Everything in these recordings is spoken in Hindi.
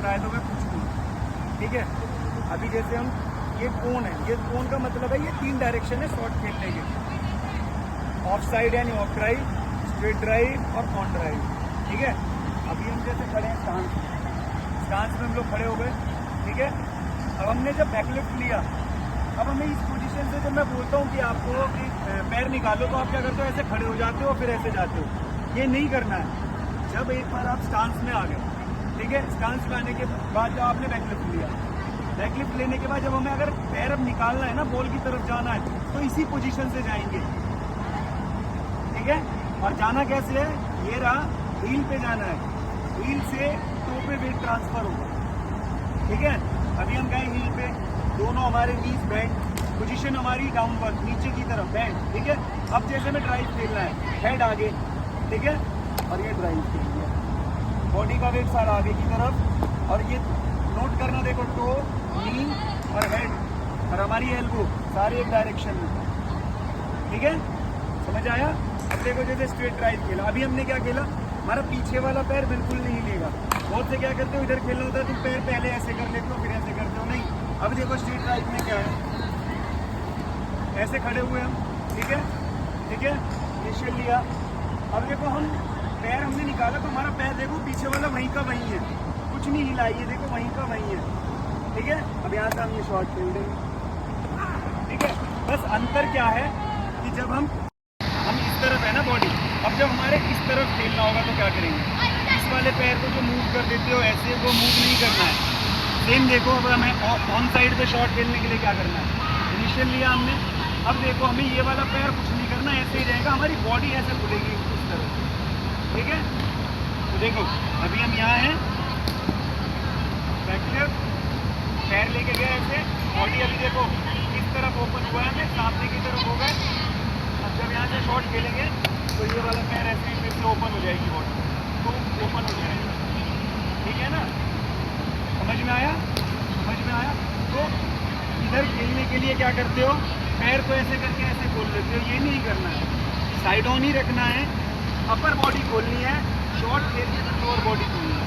ट्रायलों में कुछ नहीं, ठीक है। अभी जैसे हम ये कोन है, ये कोन का मतलब है ये 3 डायरेक्शन है शॉट खेलने के, ऑफ साइड यानी ऑफ ड्राइव, स्ट्रेट ड्राइव और ऑन ड्राइव, ठीक है। अभी हम जैसे खड़े हैं स्टांस में हम लोग खड़े हो गए, ठीक है। अब हमने जब बैकलिफ्ट लिया, अब हमें इस पोजीशन से जब मैं बोलता हूँ कि आपको कि पैर निकालो, तो आप क्या करते हो, ऐसे खड़े हो जाते हो फिर ऐसे जाते हो। ये नहीं करना है। जब एक बार आप स्टांस में आ गए, ठीक है, स्टांस में आने के बाद जब आपने बैकलिफ्ट लिया, बैकलिफ्ट लेने के बाद जब हमें अगर पैर अब निकालना है ना, बॉल की तरफ जाना है, तो इसी पोजीशन से जाएंगे, ठीक है। और जाना कैसे है, ये रहा, हील पे जाना है, हील से टो पे वेट ट्रांसफर होगा, ठीक है। अभी हम गए हील पे, दोनों हमारे नीज बेंड, पोजीशन हमारी डाउनवर्ड नीचे की तरफ बेंड, ठीक है। अब जैसे हमें ड्राइव खेलना है, हेड आगे, ठीक है, और ये ड्राइव खेलनी है, बॉडी का वेट सारा आगे की तरफ, और ये नोट करना, देखो टो, नी और हेड और हमारी एल्बो सारे एक डायरेक्शन में, ठीक है, समझ आया। अब देखो जैसे स्ट्रेट ड्राइव खेला, अभी हमने क्या खेला, हमारा पीछे वाला पैर बिल्कुल नहीं लेगा। बहुत से क्या करते हो, इधर खेलना होता है तो पैर पहले ऐसे कर लेते हो फिर ऐसे करते हो, नहीं। अब देखो स्ट्रेट ड्राइव में क्या है, ऐसे खड़े हुए हम, ठीक है, ठीक है, इनिशियल लिया। अब देखो हम पैर हमने निकाला तो हमारा पैर देखो पीछे वाला वहीं का वहीं है, कुछ नहीं हिला, ये देखो वहीं का वहीं है, ठीक है। अब यहाँ से हम ये शॉट खेल देंगे, ठीक है। बस अंतर क्या है कि जब हम इस तरफ है ना बॉडी, अब जब हमारे इस तरफ खेलना होगा तो क्या करेंगे, इस वाले पैर को जो मूव कर देते हो ऐसे, वो मूव नहीं करना है। सेम देखो, अब हमें ऑन साइड पे शॉट खेलने के लिए क्या करना है, इनिशियल लिया हमने, अब देखो हमें ये वाला पैर कुछ नहीं करना, ऐसे ही रहेगा, हमारी बॉडी ऐसे खुलेगी इस तरह, ठीक है। तो देखो अभी हम यहाँ हैं, बैकलिफ्ट, पैर लेके गए ऐसे, बॉडी अभी देखो इस तरफ ओपन हुआ है, सामने की तरफ हो गए। अब जब यहाँ से शॉट खेलेंगे तो ये वाला पैर ऐसे ही फिर से ओपन हो जाएगी बॉडी, तो ओपन हो जाएगा, ठीक है ना। समझ में आया, समझ में आया। तो इधर खेलने के लिए क्या करते हो, पैर को ऐसे करके ऐसे खोल लेते हो, ये नहीं करना है, साइड ऑन ही रखना है, अपर बॉडी खोलनी है, शॉर्ट खेलनी है तो लोअर बॉडी खोलनी है,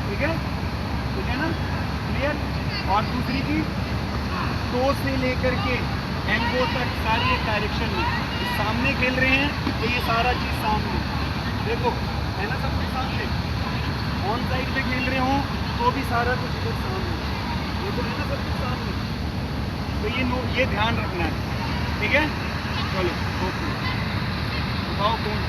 ठीक है, ठीक है ना, क्लियर। और दूसरी चीज, टो से लेकर के एल्बो तक सारी एक डायरेक्शन में, सामने खेल रहे हैं तो ये सारा चीज़ सामने, देखो है ना सब कुछ सामने। ऑन साइड पे खेल रहे हो तो भी सारा कुछ इधर सामने, ये तो है ना सब कुछ सामने। तो ये ध्यान रखना है, ठीक है। चलो ओके, बताओ कौन